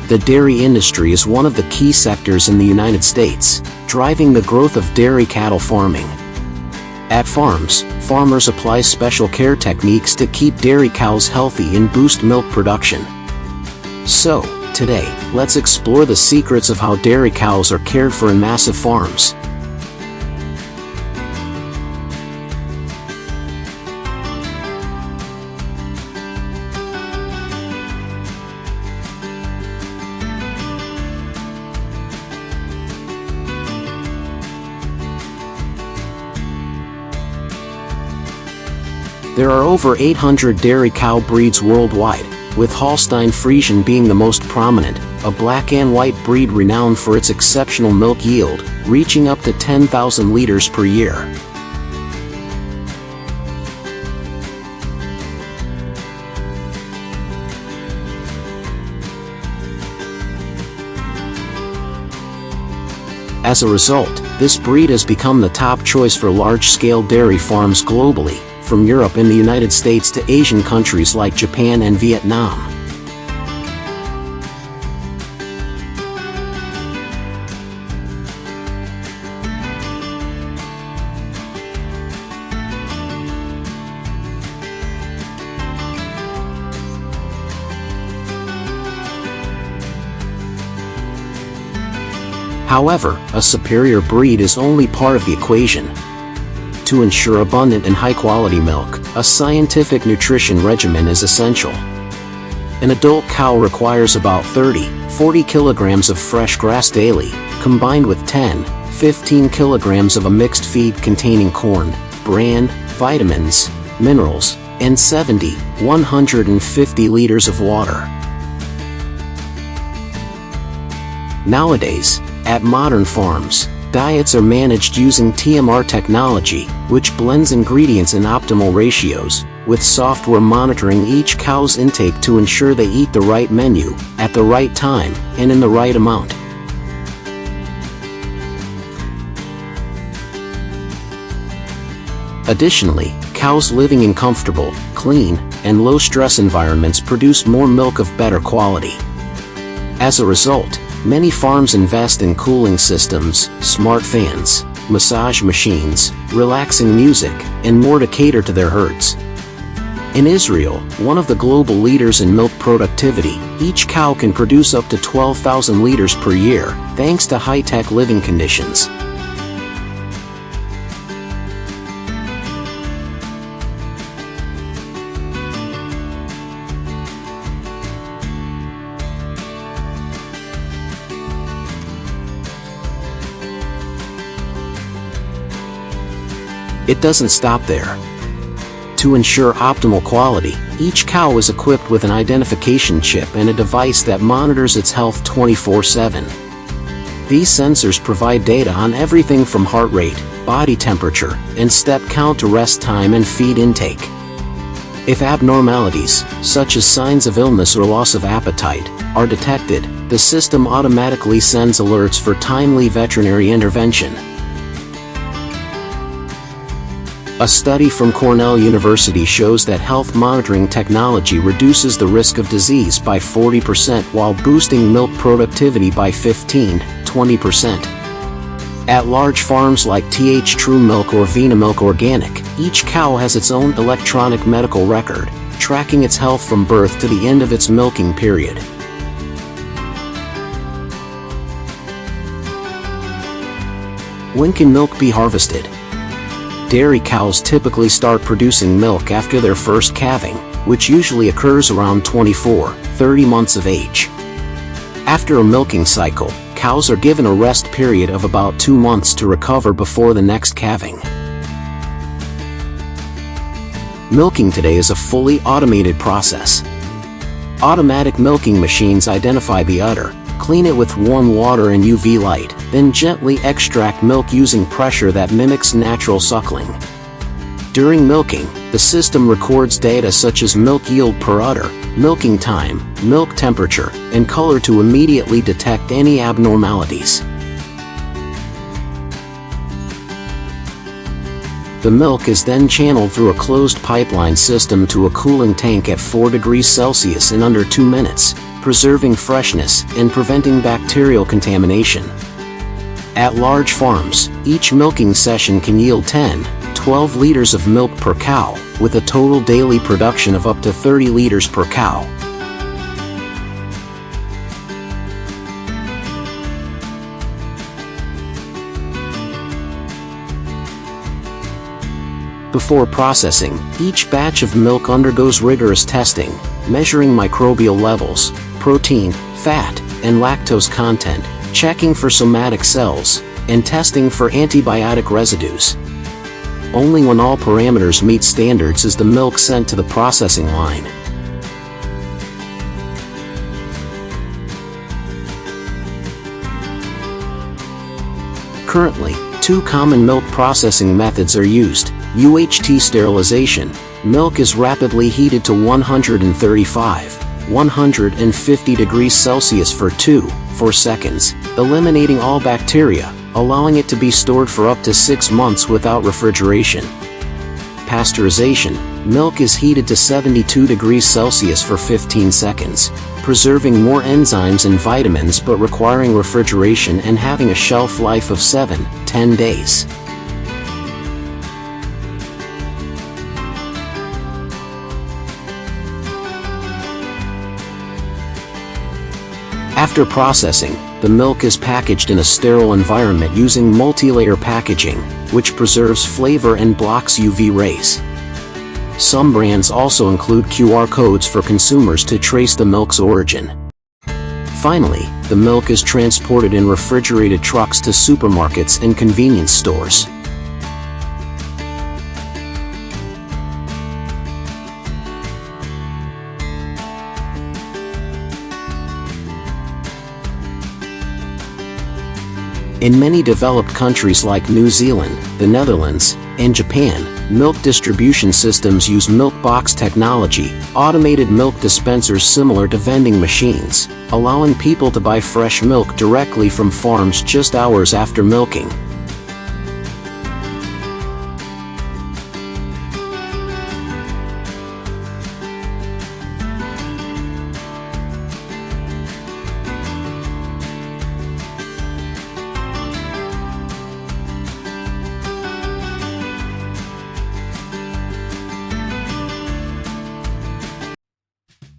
The dairy industry is one of the key sectors in the United States, driving the growth of dairy cattle farming. At farms, farmers apply special care techniques to keep dairy cows healthy and boost milk production. So, today, let's explore the secrets of how dairy cows are cared for in massive farms. There are over 800 dairy cow breeds worldwide, with Holstein Friesian being the most prominent, a black and white breed renowned for its exceptional milk yield, reaching up to 10,000 liters per year. As a result, this breed has become the top choice for large-scale dairy farms globally, from Europe and the United States to Asian countries like Japan and Vietnam. However, a superior breed is only part of the equation. To ensure abundant and high-quality milk, a scientific nutrition regimen is essential. An adult cow requires about 30-40 kilograms of fresh grass daily, combined with 10-15 kilograms of a mixed feed containing corn, bran, vitamins, minerals, and 70-150 liters of water. Nowadays, at modern farms, diets are managed using TMR technology, which blends ingredients in optimal ratios, with software monitoring each cow's intake to ensure they eat the right menu, at the right time, and in the right amount. Additionally, cows living in comfortable, clean, and low-stress environments produce more milk of better quality. As a result, many farms invest in cooling systems, smart fans, massage machines, relaxing music, and more to cater to their herds. In Israel, one of the global leaders in milk productivity, each cow can produce up to 12,000 liters per year, thanks to high-tech living conditions. It doesn't stop there. To ensure optimal quality, each cow is equipped with an identification chip and a device that monitors its health 24/7. These sensors provide data on everything from heart rate, body temperature, and step count to rest time and feed intake. If abnormalities, such as signs of illness or loss of appetite, are detected, the system automatically sends alerts for timely veterinary intervention. A study from Cornell University shows that health monitoring technology reduces the risk of disease by 40% while boosting milk productivity by 15-20%. At large farms like TH True Milk or Vena Milk Organic, each cow has its own electronic medical record, tracking its health from birth to the end of its milking period. When can milk be harvested? Dairy cows typically start producing milk after their first calving, which usually occurs around 24-30 months of age. After a milking cycle, cows are given a rest period of about 2 months to recover before the next calving. Milking today is a fully automated process. Automatic milking machines identify the udder, clean it with warm water and UV light, then gently extract milk using pressure that mimics natural suckling. During milking, the system records data such as milk yield per udder, milking time, milk temperature, and color to immediately detect any abnormalities. The milk is then channeled through a closed pipeline system to a cooling tank at 4 degrees Celsius in under 2 minutes, preserving freshness and preventing bacterial contamination. At large farms, each milking session can yield 10-12 liters of milk per cow, with a total daily production of up to 30 liters per cow. Before processing, each batch of milk undergoes rigorous testing, measuring microbial levels, protein, fat, and lactose content, checking for somatic cells, and testing for antibiotic residues. Only when all parameters meet standards is the milk sent to the processing line. Currently, two common milk processing methods are used. UHT sterilization. Milk is rapidly heated to 135-150 degrees Celsius for 2-4 seconds, eliminating all bacteria, allowing it to be stored for up to 6 months without refrigeration. Pasteurization. Milk is heated to 72 degrees Celsius for 15 seconds, preserving more enzymes and vitamins but requiring refrigeration and having a shelf life of 7-10 days. After processing, the milk is packaged in a sterile environment using multi-layer packaging, which preserves flavor and blocks UV rays. Some brands also include QR codes for consumers to trace the milk's origin. Finally, the milk is transported in refrigerated trucks to supermarkets and convenience stores. In many developed countries like New Zealand, the Netherlands, and Japan, milk distribution systems use milk box technology, automated milk dispensers similar to vending machines, allowing people to buy fresh milk directly from farms just hours after milking.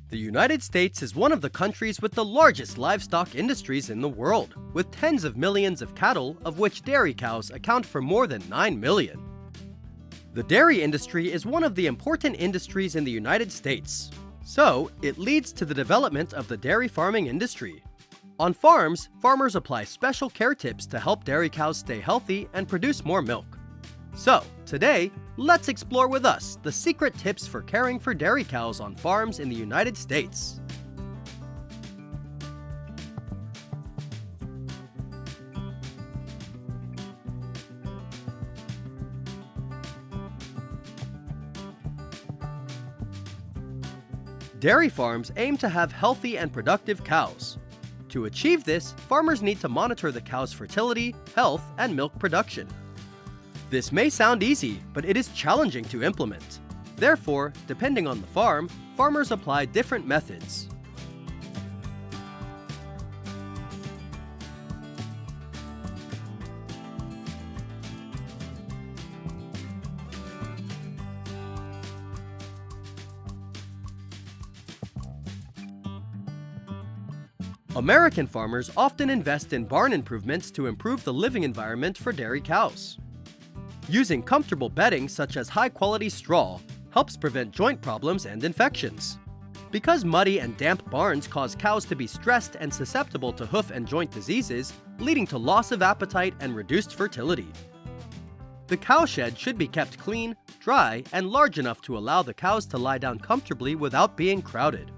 The United States is one of the countries with the largest livestock industries in the world, with tens of millions of cattle, of which dairy cows account for more than 9 million. The dairy industry is one of the important industries in the United States, so it leads to the development of the dairy farming industry. On farms, farmers apply special care tips to help dairy cows stay healthy and produce more milk. So, today, let's explore with us the secret tips for caring for dairy cows on farms in the United States. Dairy farms aim to have healthy and productive cows. To achieve this, farmers need to monitor the cow's fertility, health, and milk production. This may sound easy, but it is challenging to implement. Therefore, depending on the farm, farmers apply different methods. American farmers often invest in barn improvements to improve the living environment for dairy cows. Using comfortable bedding such as high-quality straw helps prevent joint problems and infections. Because muddy and damp barns cause cows to be stressed and susceptible to hoof and joint diseases, leading to loss of appetite and reduced fertility. The cow shed should be kept clean, dry, and large enough to allow the cows to lie down comfortably without being crowded.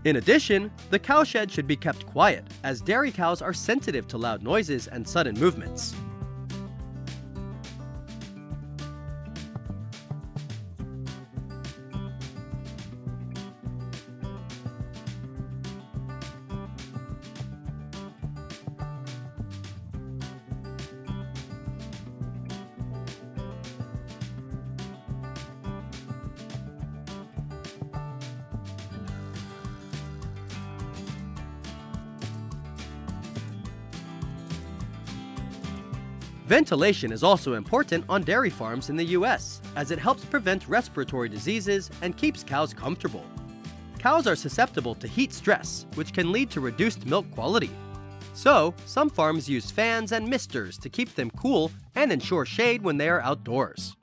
In addition, the cow shed should be kept quiet, as dairy cows are sensitive to loud noises and sudden movements. Ventilation is also important on dairy farms in the US, as it helps prevent respiratory diseases and keeps cows comfortable. Cows are susceptible to heat stress, which can lead to reduced milk quality. So, some farms use fans and misters to keep them cool and ensure shade when they are outdoors.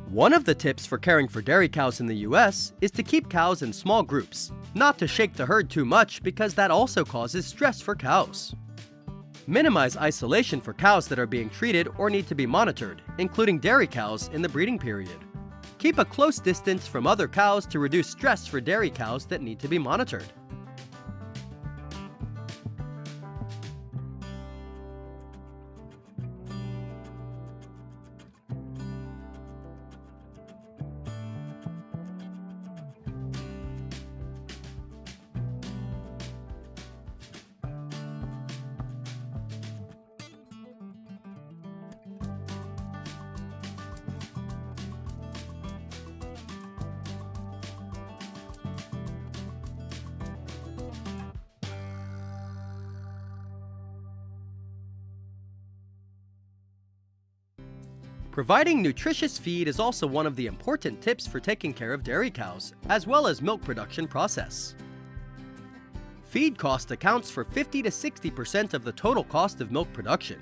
One of the tips for caring for dairy cows in the US is to keep cows in small groups, not to shake the herd too much because that also causes stress for cows. Minimize isolation for cows that are being treated or need to be monitored, including dairy cows in the breeding period. Keep a close distance from other cows to reduce stress for dairy cows that need to be monitored. Providing nutritious feed is also one of the important tips for taking care of dairy cows, as well as milk production process. Feed cost accounts for 50 to 60% of the total cost of milk production.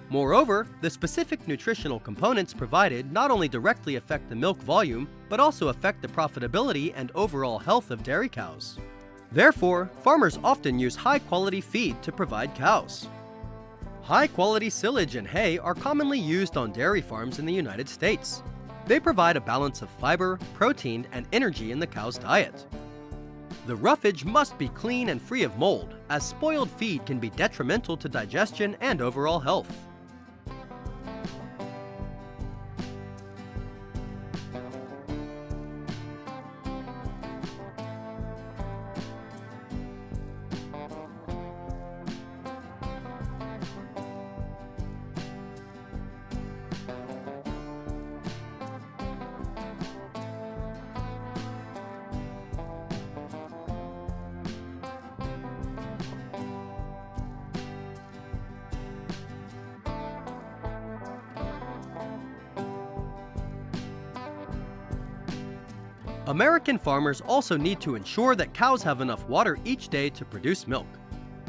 Moreover, the specific nutritional components provided not only directly affect the milk volume, but also affect the profitability and overall health of dairy cows. Therefore, farmers often use high-quality feed to provide cows. High-quality silage and hay are commonly used on dairy farms in the United States. They provide a balance of fiber, protein, and energy in the cow's diet. The roughage must be clean and free of mold, as spoiled feed can be detrimental to digestion and overall health. American farmers also need to ensure that cows have enough water each day to produce milk.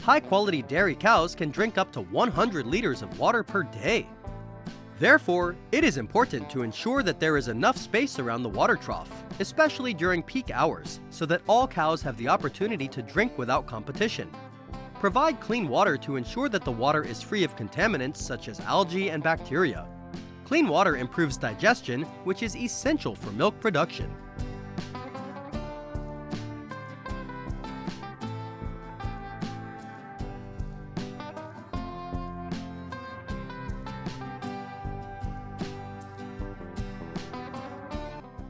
High-quality dairy cows can drink up to 100 liters of water per day. Therefore, it is important to ensure that there is enough space around the water trough, especially during peak hours, so that all cows have the opportunity to drink without competition. Provide clean water to ensure that the water is free of contaminants such as algae and bacteria. Clean water improves digestion, which is essential for milk production.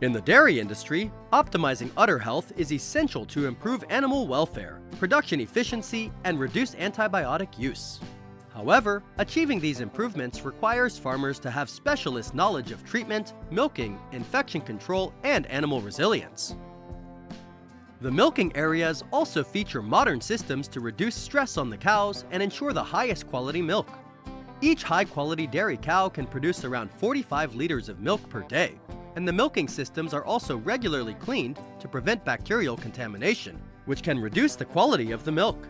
In the dairy industry, optimizing udder health is essential to improve animal welfare, production efficiency, and reduce antibiotic use. However, achieving these improvements requires farmers to have specialist knowledge of treatment, milking, infection control, and animal resilience. The milking areas also feature modern systems to reduce stress on the cows and ensure the highest quality milk. Each high-quality dairy cow can produce around 45 liters of milk per day, and the milking systems are also regularly cleaned to prevent bacterial contamination, which can reduce the quality of the milk.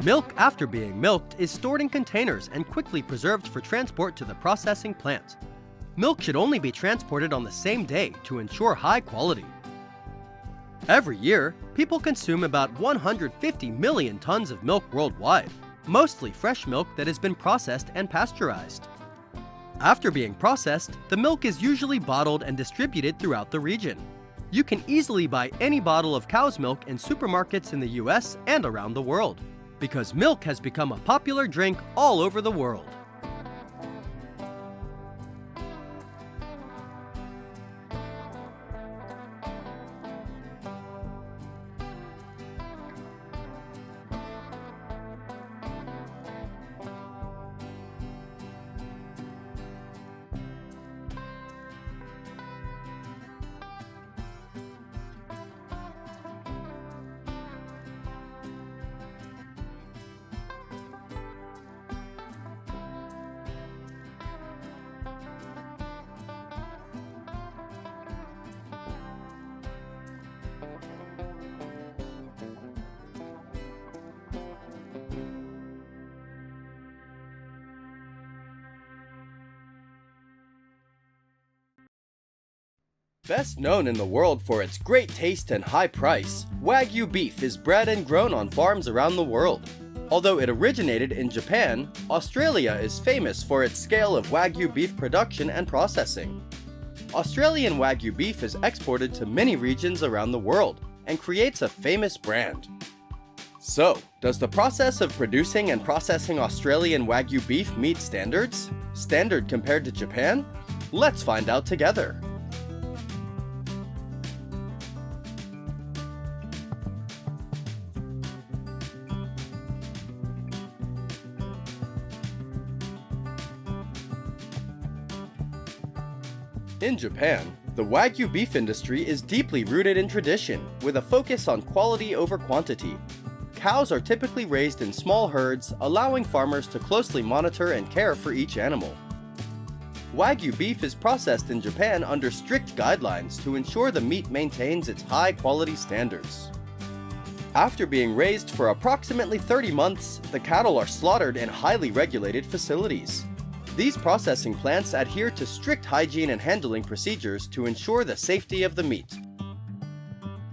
Milk after being milked is stored in containers and quickly preserved for transport to the processing plant. Milk should only be transported on the same day to ensure high quality. Every year, people consume about 150 million tons of milk worldwide. mostly fresh milk that has been processed and pasteurized. After being processed, the milk is usually bottled and distributed throughout the region. You can easily buy any bottle of cow's milk in supermarkets in the US and around the world, because milk has become a popular drink all over the world. Best known in the world for its great taste and high price, Wagyu beef is bred and grown on farms around the world. Although it originated in Japan, Australia is famous for its scale of Wagyu beef production and processing. Australian Wagyu beef is exported to many regions around the world and creates a famous brand. So, does the process of producing and processing Australian Wagyu beef meet standards? Standard compared to Japan? Let's find out together. In Japan, the Wagyu beef industry is deeply rooted in tradition, with a focus on quality over quantity. Cows are typically raised in small herds, allowing farmers to closely monitor and care for each animal. Wagyu beef is processed in Japan under strict guidelines to ensure the meat maintains its high quality standards. After being raised for approximately 30 months, the cattle are slaughtered in highly regulated facilities. These processing plants adhere to strict hygiene and handling procedures to ensure the safety of the meat.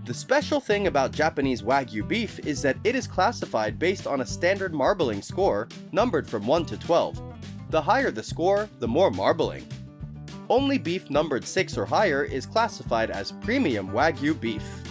The special thing about Japanese Wagyu beef is that it is classified based on a standard marbling score, numbered from 1 to 12. The higher the score, the more marbling. Only beef numbered 6 or higher is classified as premium Wagyu beef.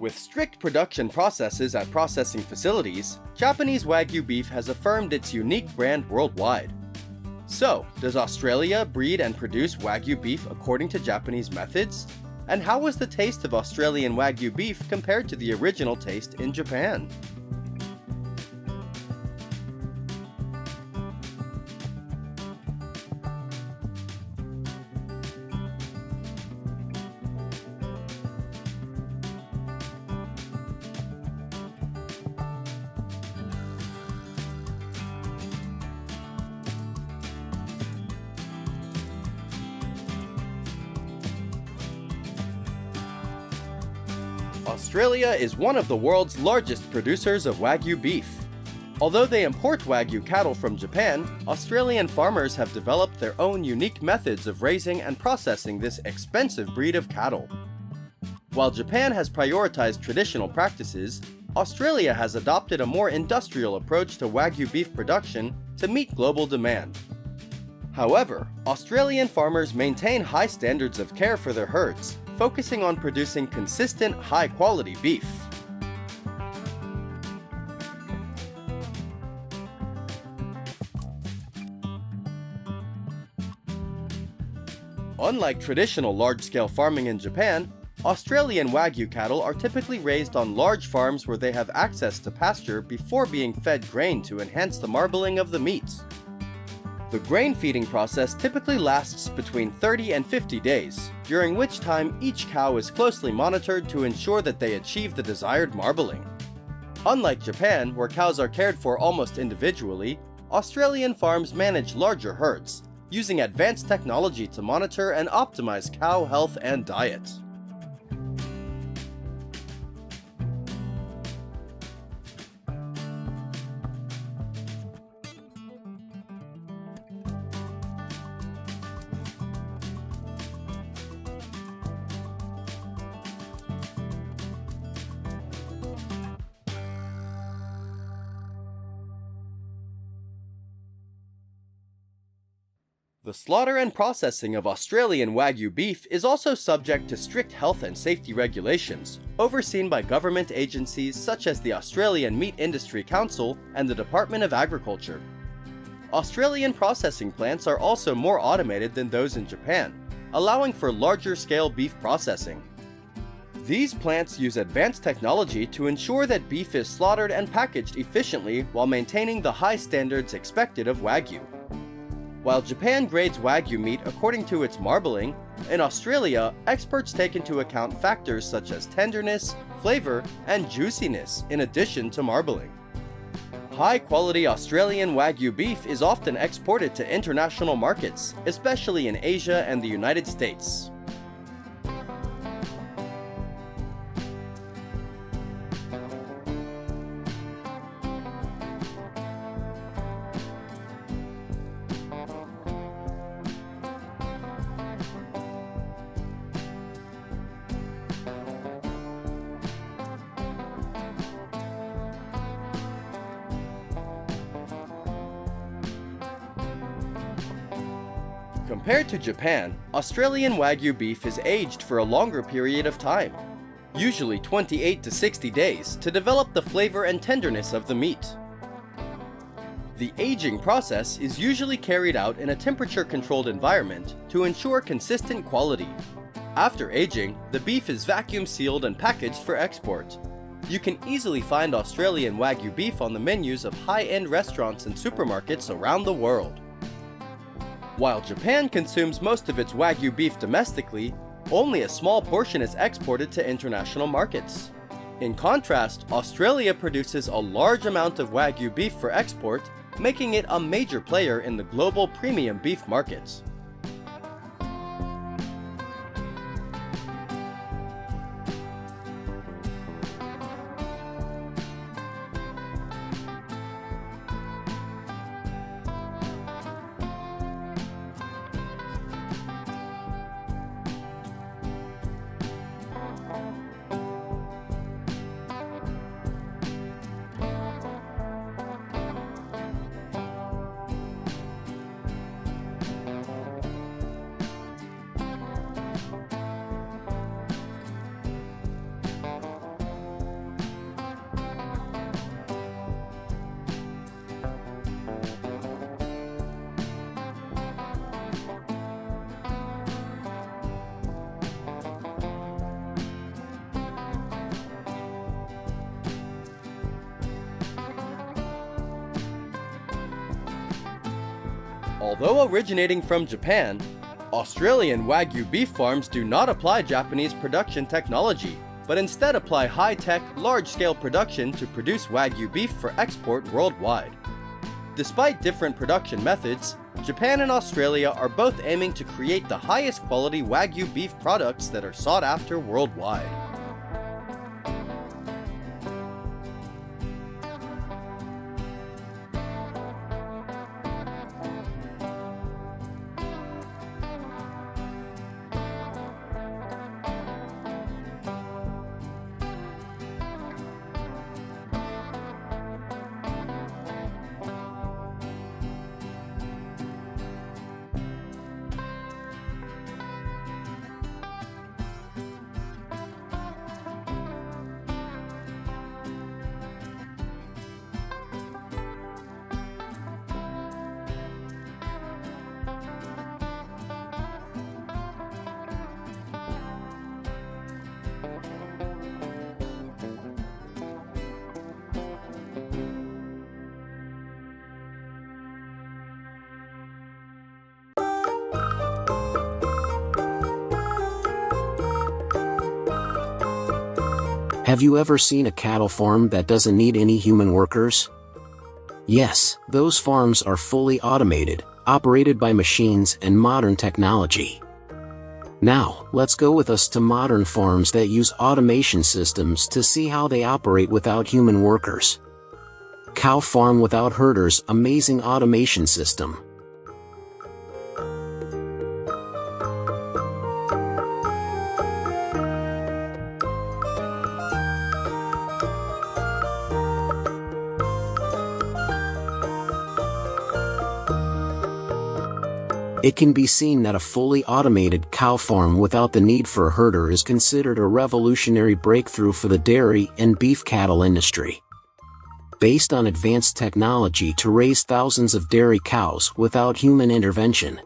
With strict production processes at processing facilities, Japanese Wagyu beef has affirmed its unique brand worldwide. So, does Australia breed and produce Wagyu beef according to Japanese methods? And how was the taste of Australian Wagyu beef compared to the original taste in Japan? Australia is one of the world's largest producers of Wagyu beef. Although they import Wagyu cattle from Japan, Australian farmers have developed their own unique methods of raising and processing this expensive breed of cattle. While Japan has prioritized traditional practices, Australia has adopted a more industrial approach to Wagyu beef production to meet global demand. However, Australian farmers maintain high standards of care for their herds, focusing on producing consistent, high-quality beef. Unlike traditional large-scale farming in Japan, Australian Wagyu cattle are typically raised on large farms where they have access to pasture before being fed grain to enhance the marbling of the meat. The grain feeding process typically lasts between 30 and 50 days, during which time each cow is closely monitored to ensure that they achieve the desired marbling. Unlike Japan, where cows are cared for almost individually, Australian farms manage larger herds, using advanced technology to monitor and optimize cow health and diet. The slaughter and processing of Australian Wagyu beef is also subject to strict health and safety regulations, overseen by government agencies such as the Australian Meat Industry Council and the Department of Agriculture. Australian processing plants are also more automated than those in Japan, allowing for larger-scale beef processing. These plants use advanced technology to ensure that beef is slaughtered and packaged efficiently while maintaining the high standards expected of Wagyu. While Japan grades Wagyu meat according to its marbling, in Australia, experts take into account factors such as tenderness, flavor, and juiciness in addition to marbling. High-quality Australian Wagyu beef is often exported to international markets, especially in Asia and the United States. Compared to Japan, Australian Wagyu beef is aged for a longer period of time, usually 28 to 60 days, to develop the flavor and tenderness of the meat. The aging process is usually carried out in a temperature-controlled environment to ensure consistent quality. After aging, the beef is vacuum sealed and packaged for export. You can easily find Australian Wagyu beef on the menus of high-end restaurants and supermarkets around the world. While Japan consumes most of its Wagyu beef domestically, only a small portion is exported to international markets. In contrast, Australia produces a large amount of Wagyu beef for export, making it a major player in the global premium beef markets. Although originating from Japan, Australian Wagyu beef farms do not apply Japanese production technology, but instead apply high-tech, large-scale production to produce Wagyu beef for export worldwide. Despite different production methods, Japan and Australia are both aiming to create the highest quality Wagyu beef products that are sought after worldwide. Have you ever seen a cattle farm that doesn't need any human workers? Yes, those farms are fully automated, operated by machines and modern technology. Now, let's go with us to modern farms that use automation systems to see how they operate without human workers. Cow farm without herders, amazing automation system. It can be seen that a fully automated cow farm without the need for a herder is considered a revolutionary breakthrough for the dairy and beef cattle industry. Based on advanced technology to raise thousands of dairy cows without human intervention.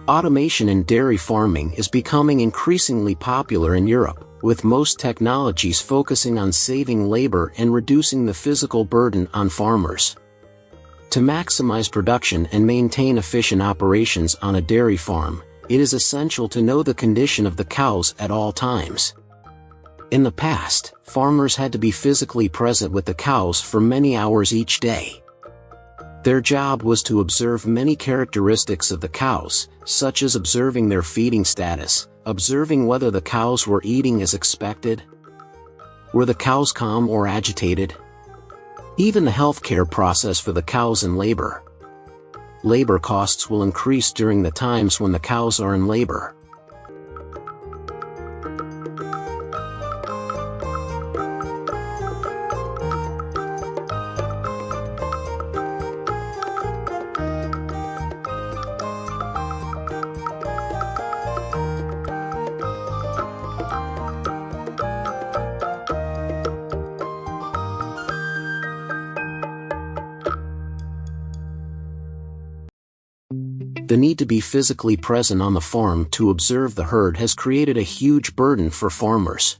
Automation in dairy farming is becoming increasingly popular in Europe, with most technologies focusing on saving labor and reducing the physical burden on farmers. To maximize production and maintain efficient operations on a dairy farm, it is essential to know the condition of the cows at all times. In the past, farmers had to be physically present with the cows for many hours each day. Their job was to observe many characteristics of the cows, such as observing their feeding status, observing whether the cows were eating as expected. Were the cows calm or agitated? Even the healthcare process for the cows in labor. Labor costs will increase during the times when the cows are in labor. The need to be physically present on the farm to observe the herd has created a huge burden for farmers.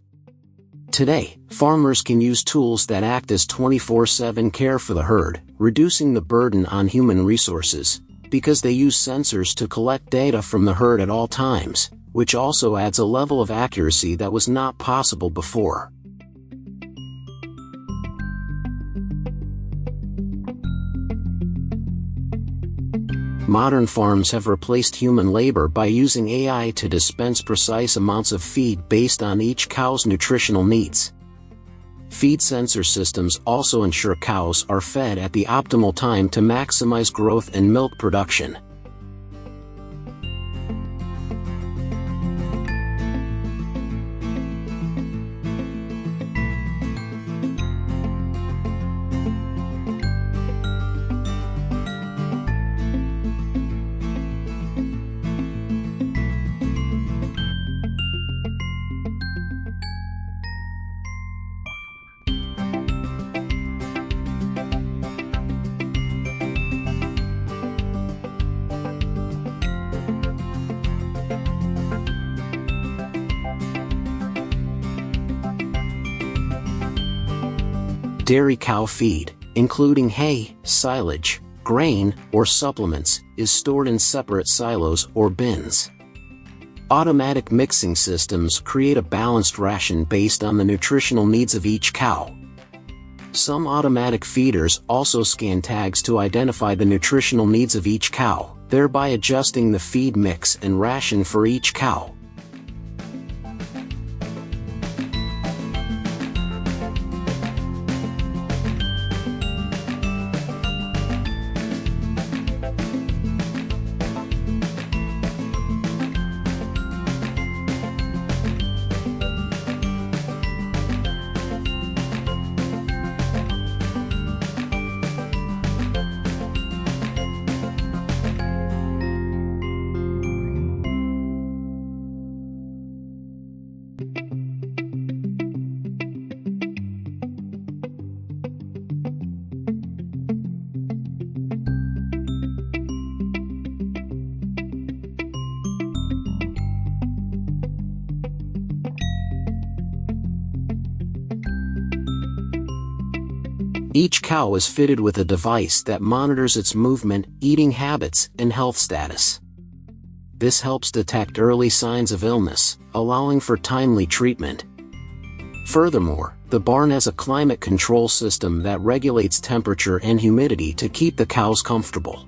Today, farmers can use tools that act as 24/7 care for the herd, reducing the burden on human resources, because they use sensors to collect data from the herd at all times, which also adds a level of accuracy that was not possible before. Modern farms have replaced human labor by using AI to dispense precise amounts of feed based on each cow's nutritional needs. Feed sensor systems also ensure cows are fed at the optimal time to maximize growth and milk production. Dairy cow feed, including hay, silage, grain, or supplements, is stored in separate silos or bins. Automatic mixing systems create a balanced ration based on the nutritional needs of each cow. Some automatic feeders also scan tags to identify the nutritional needs of each cow, thereby adjusting the feed mix and ration for each cow. Each cow is fitted with a device that monitors its movement, eating habits, and health status. This helps detect early signs of illness, allowing for timely treatment. Furthermore, The barn has a climate control system that regulates temperature and humidity to keep the cows comfortable.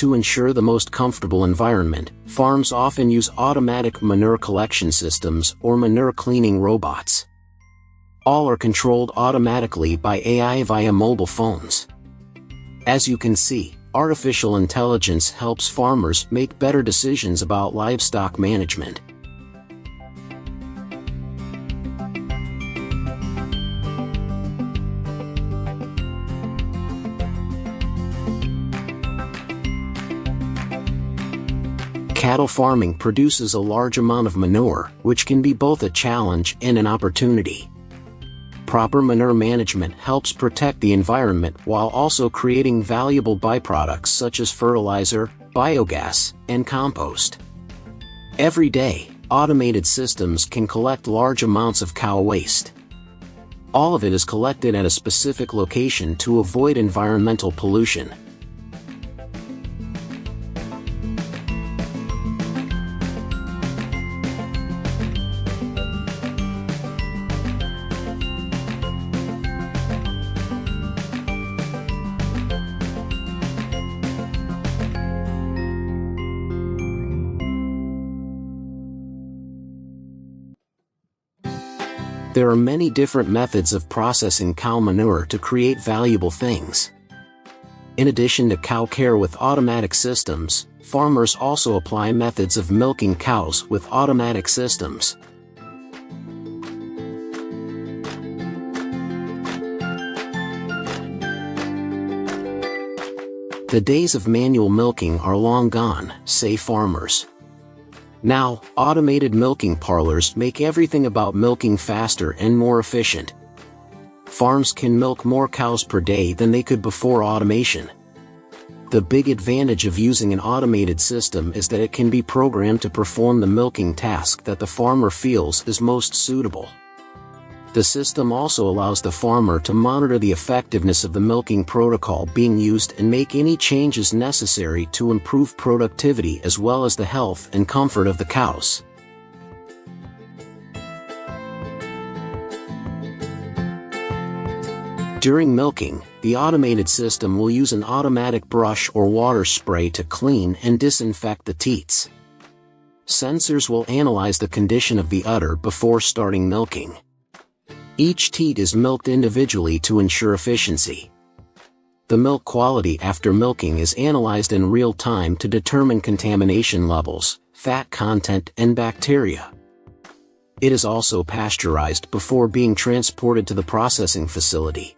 To ensure the most comfortable environment, farms often use automatic manure collection systems or manure cleaning robots. All are controlled automatically by AI via mobile phones. As you can see, artificial intelligence helps farmers make better decisions about livestock management. Cattle farming produces a large amount of manure, which can be both a challenge and an opportunity. Proper manure management helps protect the environment while also creating valuable byproducts such as fertilizer, biogas, and compost. Every day, automated systems can collect large amounts of cow waste. All of it is collected at a specific location to avoid environmental pollution. There are many different methods of processing cow manure to create valuable things. In addition to cow care with automatic systems, farmers also apply methods of milking cows with automatic systems. The days of manual milking are long gone, say farmers. Now, automated milking parlors make everything about milking faster and more efficient. Farms can milk more cows per day than they could before automation. The big advantage of using an automated system is that it can be programmed to perform the milking task that the farmer feels is most suitable. The system also allows the farmer to monitor the effectiveness of the milking protocol being used and make any changes necessary to improve productivity as well as the health and comfort of the cows. During milking, the automated system will use an automatic brush or water spray to clean and disinfect the teats. Sensors will analyze the condition of the udder before starting milking. Each teat is milked individually to ensure efficiency. The milk quality after milking is analyzed in real time to determine contamination levels, fat content, and bacteria. It is also pasteurized before being transported to the processing facility.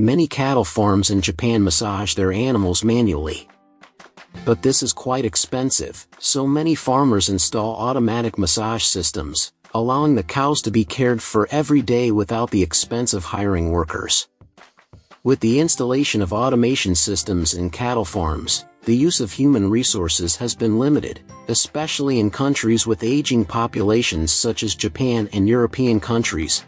Many cattle farms in Japan massage their animals manually. But this is quite expensive, so many farmers install automatic massage systems, allowing the cows to be cared for every day without the expense of hiring workers. With the installation of automation systems in cattle farms, the use of human resources has been limited, especially in countries with aging populations such as Japan and European countries,